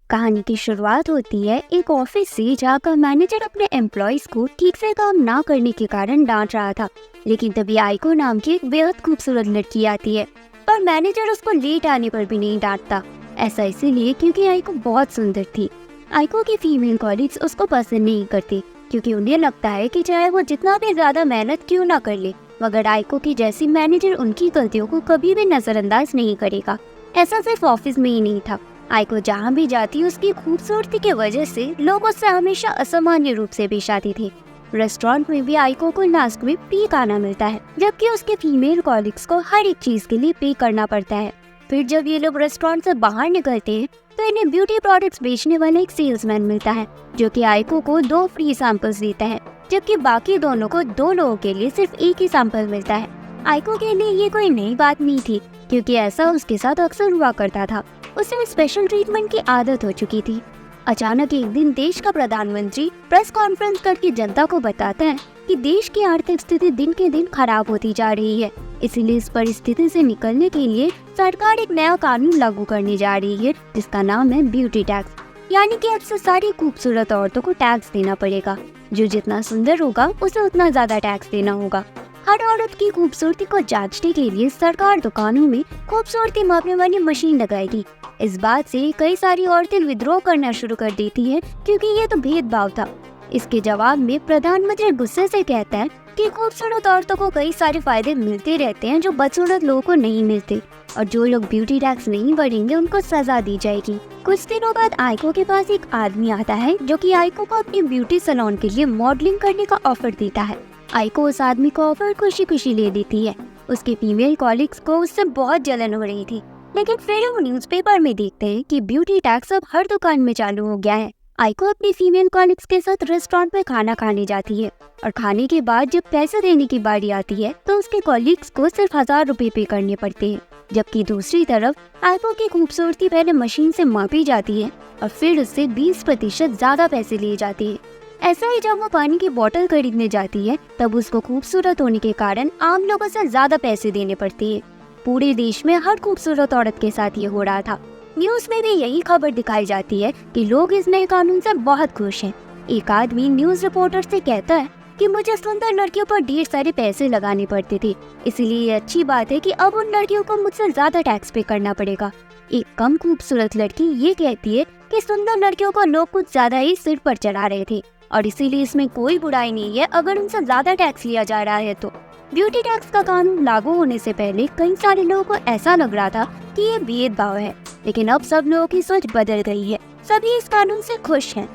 कहानी की शुरुआत होती है एक ऑफिस से जहाँ मैनेजर अपने एम्प्लॉयज को ठीक से काम ना करने के कारण डांट रहा था। लेकिन तभी आइको नाम की एक बेहद खूबसूरत लड़की आती है, पर मैनेजर उसको लेट आने पर भी नहीं डांटता। ऐसा इसीलिए क्योंकि आइको बहुत सुंदर थी। आइको की फीमेल कॉलीग्स उसको पसंद नहीं करती क्योंकि उन्हें लगता है कि चाहे वो जितना भी ज्यादा मेहनत क्यों ना कर ले, मगर आइको की जैसी मैनेजर उनकी गलतियों को कभी भी नजरअंदाज नहीं करेगा। ऐसा सिर्फ ऑफिस में ही नहीं था, आइको जहाँ भी जाती उसकी खूबसूरती की वजह से लोग उससे हमेशा असामान्य रूप से पेश आती थी। रेस्टोरेंट में भी आइको को लास्ट में पे खाना मिलता है, जबकि उसके फीमेल कॉलीग्स को हर एक चीज के लिए पे करना पड़ता है। फिर जब ये लोग रेस्टोरेंट से बाहर निकलते हैं तो इन्हें ब्यूटी प्रोडक्ट्स बेचने वाला एक सेल्समैन मिलता है, जो कि आइको को 2 फ्री सैंपल्स देता है, जबकि बाकी दोनों को 2 लोगों के लिए सिर्फ एक ही सैंपल मिलता है। आइको के लिए ये कोई नई बात नहीं थी क्योंकि ऐसा उसके साथ अक्सर हुआ करता था। उसे स्पेशल ट्रीटमेंट की आदत हो चुकी थी। अचानक एक दिन देश का प्रधानमंत्री प्रेस कॉन्फ्रेंस करके जनता को बताता है कि देश की आर्थिक स्थिति दिन के दिन खराब होती जा रही है, इसीलिए इस परिस्थिति से निकलने के लिए सरकार एक नया कानून लागू करने जा रही है, जिसका नाम है ब्यूटी टैक्स। यानी कि अब से सारी खूबसूरत औरतों को टैक्स देना पड़ेगा। जो जितना सुंदर होगा उसे उतना ज्यादा टैक्स देना होगा। हर औरत की खूबसूरती को जांचने के लिए सरकार दुकानों में खूबसूरती मापने वाली मशीन लगाएगी। इस बात से कई सारी औरतें विद्रोह करना शुरू कर देती हैं क्योंकि ये तो भेदभाव था। इसके जवाब में प्रधानमंत्री गुस्से से कहता है कि खूबसूरत औरतों को कई सारे फायदे मिलते रहते हैं जो बदसूरत लोगों को नहीं मिलते, और जो लोग ब्यूटी टैक्स नहीं भरेंगे उनको सजा दी जाएगी। कुछ दिनों बाद आइको के पास एक आदमी आता है जो कि आइको को अपने ब्यूटी सैलून के लिए मॉडलिंग करने का ऑफर देता है। आइको उस आदमी को ऑफर खुशी खुशी ले देती है। उसके फीमेल कॉलीग्स को उससे बहुत जलन हो रही थी, लेकिन फिर वो न्यूज़पेपर में देखते हैं कि ब्यूटी टैक्स अब हर दुकान में चालू हो गया है। आइको अपनी फीमेल कॉलीग्स के साथ रेस्टोरेंट में खाना खाने जाती है, और खाने के बाद जब पैसे देने की बारी आती है तो उसके कॉलीग्स को सिर्फ 1000 रुपए पे करने पड़ते हैं, जबकि दूसरी तरफ आइको की खूबसूरती पहले मशीन से मापी जाती है और फिर उससे 20% ज्यादा पैसे लिए जाते हैं। ऐसा ही जब वो पानी की बोतल खरीदने जाती है तब उसको खूबसूरत होने के कारण आम लोगों से ज्यादा पैसे देने पड़ते हैं। पूरे देश में हर खूबसूरत औरत के साथ ये हो रहा था। न्यूज में भी यही खबर दिखाई जाती है कि लोग इस नए कानून से बहुत खुश हैं। एक आदमी न्यूज रिपोर्टर से कहता है कि मुझे सुंदर लड़कियों पर ढेर सारे पैसे लगाने पड़ते थे, इसलिए ये अच्छी बात है कि अब उन लड़कियों को मुझसे ज्यादा टैक्स पे करना पड़ेगा। एक कम खूबसूरत लड़की ये कहती है कि सुंदर लड़कियों को लोग कुछ ज्यादा ही सिर पर चढ़ा रहे थे, और इसीलिए इसमें कोई बुराई नहीं है अगर उनसे ज्यादा टैक्स लिया जा रहा है तो। ब्यूटी टैक्स का कानून लागू होने से पहले कई सारे लोगों को ऐसा लग रहा था कि ये भेदभाव है, लेकिन अब सब लोगों की सोच बदल गई है। सभी इस कानून से खुश हैं।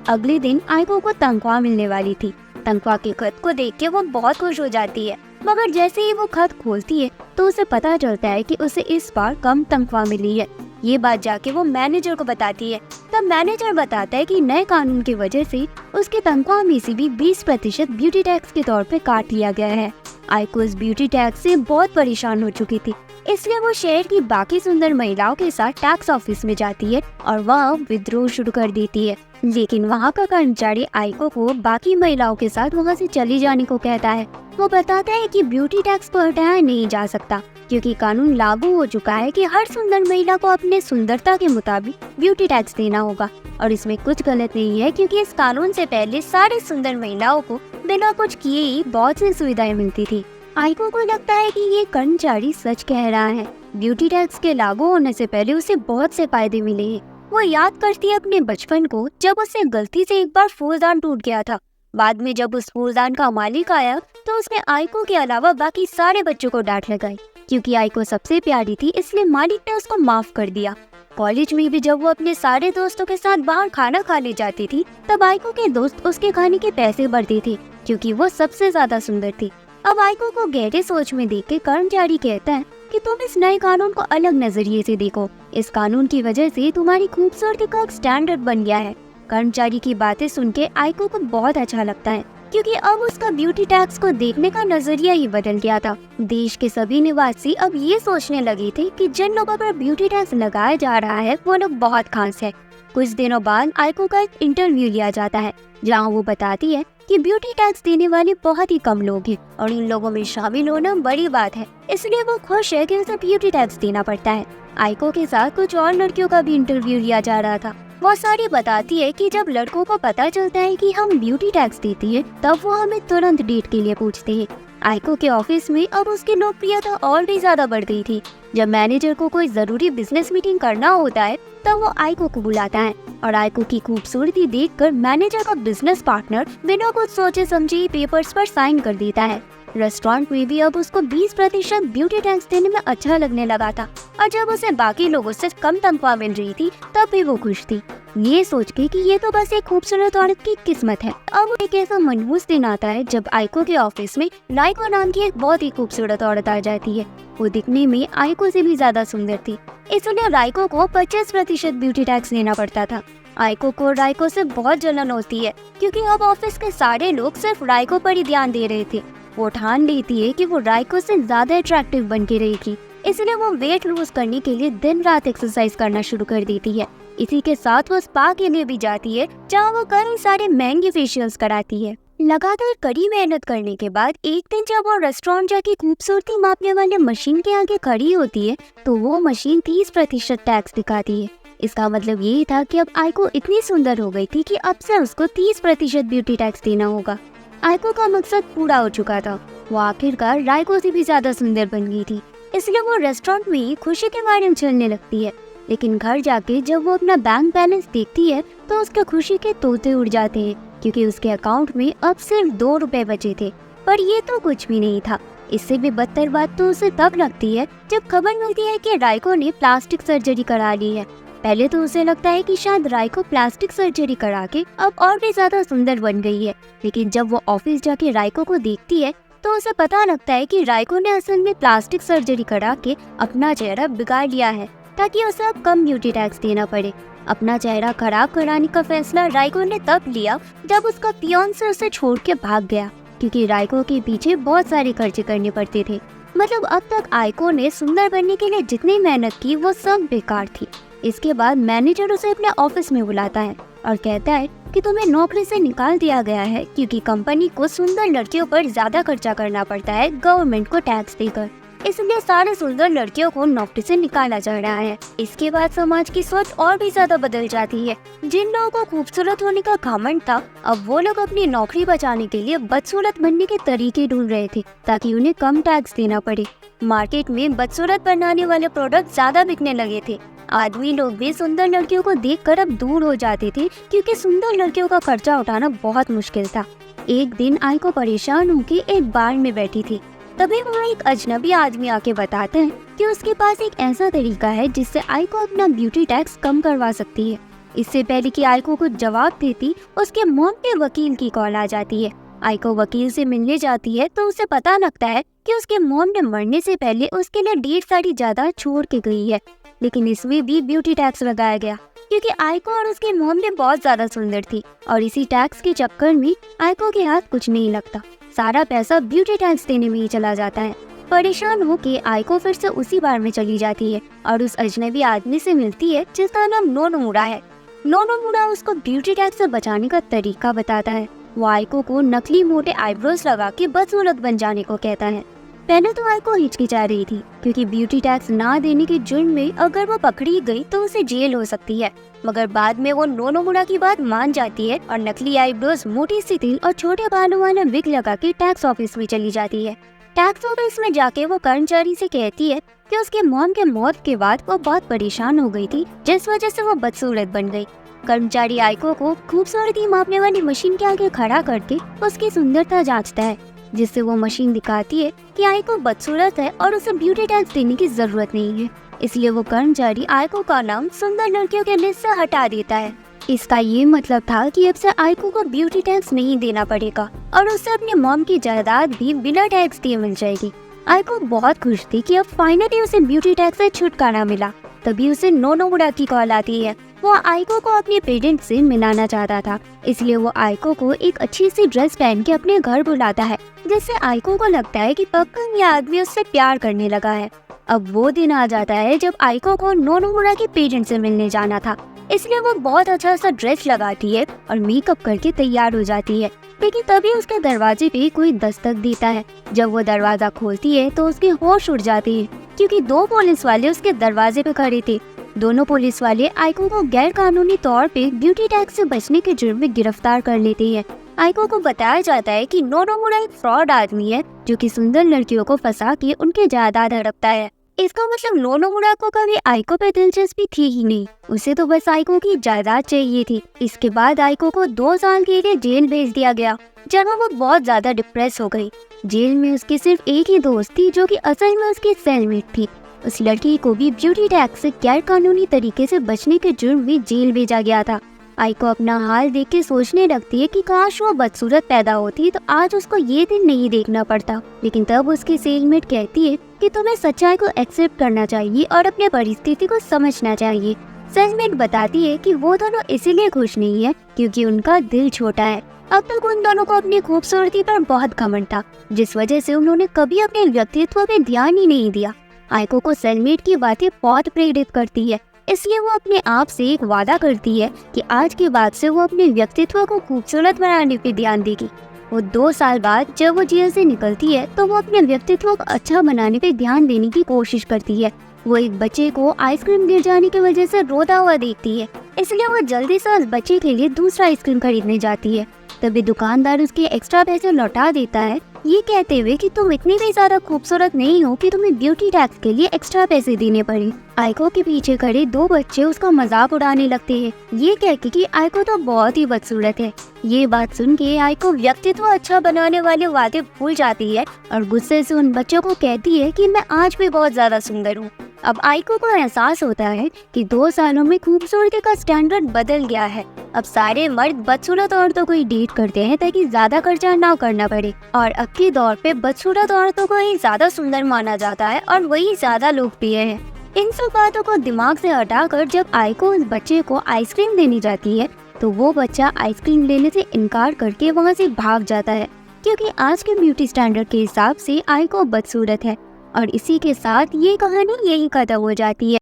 अगले दिन आइको को तनख्वाह मिलने वाली थी। तनख्वाह के खत को देख के वो बहुत खुश हो जाती है, मगर जैसे ही वो खत खोलती है तो उसे पता चलता है कि उसे इस बार कम तनख्वाह मिली है। ये बात जाके वो मैनेजर को बताती है। तब मैनेजर बताता है कि नए कानून की वजह से उसकी तनख्वाह में से भी 20% ब्यूटी टैक्स के तौर पे काट लिया गया है। आइको इस ब्यूटी टैक्स से बहुत परेशान हो चुकी थी, इसलिए वो शहर की बाकी सुंदर महिलाओं के साथ टैक्स ऑफिस में जाती है और वहाँ विद्रोह शुरू कर देती है। लेकिन वहाँ का कर्मचारी आइको को बाकी महिलाओं के साथ वहाँ से चली जाने को कहता है। वो बताता है कि ब्यूटी टैक्स को हटाया नहीं जा सकता क्योंकि कानून लागू हो चुका है कि हर सुंदर महिला को अपने सुंदरता के मुताबिक ब्यूटी टैक्स देना होगा, और इसमें कुछ गलत नहीं है क्योंकि इस कानून से पहले सारी सुंदर महिलाओं को बिना कुछ किए ही बहुत सी सुविधाएं मिलती थी। आइको को लगता है कि ये कर्मचारी सच कह रहा है। ब्यूटी टैक्स के लागू होने से पहले उसे बहुत से फायदे मिले हैं। वो याद करती है अपने बचपन को जब उससे गलती से एक बार फूलदान टूट गया था। बाद में जब उस फूलदान का मालिक आया तो उसने आइको के अलावा बाकी सारे बच्चों को डांट लगाई। क्योंकि आइको सबसे प्यारी थी इसलिए मालिक ने उसको माफ कर दिया। कॉलेज में भी जब वो अपने सारे दोस्तों के साथ बाहर खाना खाने जाती थी तब आइको के दोस्त उसके खाने के पैसे भरते थे क्योंकि वो सबसे ज्यादा सुंदर थी। अब आइको को गहरे सोच में देख के कर्मचारी कहता है कि तुम इस नए कानून को अलग नजरिए से देखो। इस कानून की वजह से तुम्हारी खूबसूरती का एक स्टैंडर्ड बन गया है। कर्मचारी की बातें सुन के आइको को बहुत अच्छा लगता है क्योंकि अब उसका ब्यूटी टैक्स को देखने का नजरिया ही बदल गया था। देश के सभी निवासी अब ये सोचने लगे थे कि जिन लोगों पर ब्यूटी टैक्स लगाया जा रहा है वो लोग बहुत खास है। कुछ दिनों बाद आइको का एक इंटरव्यू लिया जाता है जहाँ वो बताती है कि ब्यूटी टैक्स देने वाले बहुत ही कम लोग हैं और इन लोगों में शामिल होना बड़ी बात है, इसलिए वो खुश है कि उसे ब्यूटी टैक्स देना पड़ता है। आइको के साथ कुछ और लड़कियों का भी इंटरव्यू लिया जा रहा था। वो सारी बताती है कि जब लड़कों को पता चलता है कि हम ब्यूटी टैक्स देते हैं तब वो हमें तुरंत डेट के लिए पूछते हैं। आइको के ऑफिस में अब उसकी लोकप्रियता और भी ज्यादा बढ़ गई थी। जब मैनेजर को कोई जरूरी बिजनेस मीटिंग करना होता है तब वो आइको को बुलाता है और आइको की खूबसूरती देखकर मैनेजर का बिजनेस पार्टनर बिना कुछ सोचे समझे पेपर्स पर साइन कर देता है। रेस्टोरेंट में भी अब उसको 20% ब्यूटी टैक्स देने में अच्छा लगने लगा था और जब उसे बाकी लोगों से कम तनख्वाह मिल रही थी तब भी वो खुश थी, ये सोच के कि ये तो बस एक खूबसूरत औरत की किस्मत है। अब एक ऐसा मनहूस दिन आता है जब आइको के ऑफिस में राइको नाम की एक बहुत ही खूबसूरत औरत आ जाती है। वो दिखने में आइको से भी ज्यादा सुंदर थी, इसलिए राइको को 25% ब्यूटी टैक्स देना पड़ता था। आइको को राइको से बहुत जलन होती है क्योंकि अब ऑफिस के सारे लोग सिर्फ राइको पर ही ध्यान दे रहे थे। वो ठान लेती है कि वो राइको से ज्यादा अट्रैक्टिव बन के रहेगी, इसलिए वो वेट लूज करने के लिए दिन रात एक्सरसाइज करना शुरू कर देती है। इसी के साथ वो स्पा के लिए भी जाती है जहाँ वो कई सारे महंगे फेशियल्स कराती है। लगातार कड़ी मेहनत करने के बाद एक दिन जब वो रेस्टोरेंट जाके खूबसूरती मापने वाले मशीन के आगे खड़ी होती है तो वो मशीन 30% टैक्स दिखाती है। इसका मतलब ये था कि अब आइको इतनी सुंदर हो गई थी कि अब से उसको 30% ब्यूटी टैक्स देना होगा। आइको का मकसद पूरा हो चुका था, वो आखिरकार राइको से भी ज्यादा सुंदर बन गई थी, इसलिए वो रेस्टोरेंट में ही खुशी के मारे उछलने लगती है। लेकिन घर जाके जब वो अपना बैंक बैलेंस देखती है तो उसके खुशी के तोते उड़ जाते हैं क्योंकि उसके अकाउंट में अब सिर्फ 2 रुपए बचे थे। पर ये तो कुछ भी नहीं था। इससे भी बदतर बात तो उसे तब लगती है जब खबर मिलती है कि राइको ने प्लास्टिक सर्जरी करा ली है। पहले तो उसे लगता है कि शायद राइको प्लास्टिक सर्जरी करा के अब और भी ज्यादा सुंदर बन गई है, लेकिन जब वो ऑफिस जाके राइको को देखती है तो उसे पता लगता है कि राइको ने असल में प्लास्टिक सर्जरी करा के अपना चेहरा बिगाड़ लिया है ताकि उसे अब कम ब्यूटी टैक्स देना पड़े। अपना चेहरा खराब कराने का फैसला राइको ने तब लिया जब उसका फियांसे उसे छोड़ के भाग गया क्योंकि राइको के पीछे बहुत सारे खर्चे करने पड़ते थे। मतलब अब तक आइको ने सुंदर बनने के लिए जितनी मेहनत की वो सब बेकार थी। इसके बाद मैनेजर उसे अपने ऑफिस में बुलाता है और कहता है कि तुम्हें नौकरी से निकाल दिया गया है क्योंकि कंपनी को सुंदर लड़कियों पर ज्यादा खर्चा करना पड़ता है गवर्नमेंट को टैक्स देकर, इसलिए सारे सुंदर लड़कियों को नौकरी से निकाला जा रहा है। इसके बाद समाज की सोच और भी ज्यादा बदल जाती है। जिन लोगों को खूबसूरत होने का घमंड था अब वो लोग अपनी नौकरी बचाने के लिए बदसूरत बनने के तरीके ढूंढ रहे थे ताकि उन्हें कम टैक्स देना पड़े। मार्केट में बदसूरत बनाने वाले प्रोडक्ट ज्यादा बिकने लगे थे। आदमी लोग भी सुंदर लड़कियों को देखकर अब दूर हो जाते थे क्योंकि सुंदर लड़कियों का खर्चा उठाना बहुत मुश्किल था। एक दिन आइको परेशान होकर एक बार में बैठी थी, तभी वहाँ एक अजनबी आदमी आके बताते हैं कि उसके पास एक ऐसा तरीका है जिससे आइको अपना ब्यूटी टैक्स कम करवा सकती है। इससे पहले कि आइको कुछ जवाब देती उसके मॉम के वकील की कॉल आ जाती है। आइको वकील से मिलने जाती है तो उसे पता लगता है कि उसके मॉम ने मरने से पहले उसके लिए 1.5 साड़ी ज्यादा छोड़ के गई है, लेकिन इसमें भी ब्यूटी टैक्स लगाया गया क्योंकि आइको और उसके मॉम ने बहुत ज्यादा सुंदर थी और इसी टैक्स के चक्कर में आइको के हाथ कुछ नहीं लगता। सारा पैसा ब्यूटी टैक्स देने में ही चला जाता है। परेशान होके आइको फिर से उसी बार में चली जाती है और उस अजनबी आदमी से मिलती है जिसका नाम नोनोमुरा है। नोनोमुरा उसको ब्यूटी टैक्स से बचाने का तरीका बताता है। वो आइको को नकली मोटे आईब्रोज लगा के बदसूरत बन जाने को कहता है। पहले तो आइको हिचकिचा रही थी क्योंकि ब्यूटी टैक्स ना देने के जुर्म में अगर वो पकड़ी गई तो उसे जेल हो सकती है, मगर बाद में वो नोनोमुरा की बात मान जाती है और नकली आईब्रोज, मोटी सी तिल और छोटे बालों वाला विग लगा के टैक्स ऑफिस में चली जाती है। टैक्स ऑफिस में जाके वो कर्मचारी से कहती है कि उसके मॉम के मौत के बाद वो बहुत परेशान हो गई थी जिस वजह से वो बदसूरत बन गई। कर्मचारी आइको को खूबसूरती मापने वाली मशीन के आगे खड़ा करके उसकी सुंदरता जांचता है, जिससे वो मशीन दिखाती है कि आइको बदसूरत है और उसे ब्यूटी टैक्स देने की जरूरत नहीं है। इसलिए वो कर्मचारी आइको का नाम सुंदर लड़कियों के लिस्ट से हटा देता है। इसका ये मतलब था कि अब से आइको को ब्यूटी टैक्स नहीं देना पड़ेगा और उसे अपने मॉम की जायदाद भी बिना टैक्स दिए मिल जाएगी। आइको बहुत खुश थी कि अब फाइनली उसे ब्यूटी टैक्स से छुटकारा मिला। तभी उसे नोनोमुरा की कॉल आती है। वो आइको को अपने पेरेंट्स से मिलाना चाहता था, इसलिए वो आइको को एक अच्छी सी ड्रेस पहन के अपने घर बुलाता है, जिससे आइको को लगता है कि पक्का ये आदमी उससे प्यार करने लगा है। अब वो दिन आ जाता है जब आइको को नोनोमुरा के पेरेंट्स से मिलने जाना था, इसलिए वो बहुत अच्छा सा ड्रेस लगाती है और मेकअप करके तैयार हो जाती है। लेकिन तभी उसके दरवाजे पे कोई दस्तक देता है। जब वो दरवाजा खोलती है तो उसके होश उड़ जाते हैं क्योंकि 2 पुलिस वाले उसके दरवाजे पे खड़े थे। दोनों पुलिस वाले आइको को गैर कानूनी तौर पे ब्यूटी टैक्स से बचने के जुर्म में गिरफ्तार कर लेते हैं। आइको को बताया जाता है कि नोनोमुरा एक फ्रॉड आदमी है जो कि सुंदर लड़कियों को फंसा के उनके जायदाद हड़पता है। इसका मतलब नोनोमुरा को कभी आइको पे दिलचस्पी थी ही नहीं, उसे तो बस आइको की जायदाद चाहिए थी। इसके बाद आइको को 2 साल के लिए जेल भेज दिया गया, जहाँ वो बहुत ज्यादा डिप्रेस हो गई। जेल में उसकी सिर्फ एक ही दोस्त थी जो कि असल में उसकी सेलमेट थी। उस लड़की को भी ब्यूटी टैक्स से गैर कानूनी तरीके से बचने के जुर्म में जेल भेजा गया था। आइको अपना हाल देख के सोचने लगती है कि काश वो बदसूरत पैदा होती तो आज उसको ये दिन नहीं देखना पड़ता। लेकिन तब उसकी सेलमेट कहती है कि तुम्हें सच्चाई को एक्सेप्ट करना चाहिए और अपने परिस्थिति को समझना चाहिए। सेलमेट बताती है कि वो दोनों इसीलिए खुश नहीं है क्योंकि उनका दिल छोटा है। अब तक उन दोनों को अपनी खूबसूरती पर बहुत घमंड था, जिस वजह से उन्होंने कभी अपने व्यक्तित्व पे ध्यान ही नहीं दिया। आइको को सेलमेट की बातें बहुत प्रेरित करती है, इसलिए वो अपने आप से एक वादा करती है कि आज के बाद से वो अपने व्यक्तित्व को खूबसूरत बनाने पे ध्यान देगी। वो 2 साल बाद जब वो जेल से निकलती है तो वो अपने व्यक्तित्व को अच्छा बनाने पे ध्यान देने की कोशिश करती है। वो एक बच्चे को आइसक्रीम गिर जाने की वजह से रोता हुआ देखती है, इसलिए वो जल्दी से उस बच्चे के लिए दूसरा आइसक्रीम खरीदने जाती है। तभी दुकानदार उसके एक्स्ट्रा पैसे लौटा देता है, ये कहते हुए कि तुम इतनी भी ज्यादा खूबसूरत नहीं हो कि तुम्हें ब्यूटी टैक्स के लिए एक्स्ट्रा पैसे देने पड़े। आइको के पीछे खड़े 2 बच्चे उसका मजाक उड़ाने लगते हैं, ये कह के कि आइको तो बहुत ही बदसूरत है। ये बात सुन के आइको व्यक्तित्व अच्छा बनाने वाले वादे भूल जाती है और गुस्से से उन बच्चों को कहती है कि मैं आज भी बहुत ज्यादा सुंदर हूँ। अब आइको को एहसास होता है कि 2 सालों में खूबसूरती का स्टैंडर्ड बदल गया है। अब सारे मर्द बदसूरत औरतों को ही डेट करते हैं ताकि ज्यादा खर्चा ना करना पड़े, और अब के दौर पे बदसूरत औरतों को ही ज्यादा सुंदर माना जाता है और वही ज्यादा लोकप्रिय है। इन सब बातों को दिमाग से हटाकर जब आइको उस बच्चे को आइसक्रीम देने जाती है तो वो बच्चा आइसक्रीम लेने से इनकार करके वहाँ से भाग जाता है, क्योंकि आज के ब्यूटी स्टैंडर्ड के हिसाब से आइको बदसूरत है। और इसी के साथ ये कहानी यही खत्म हो जाती है।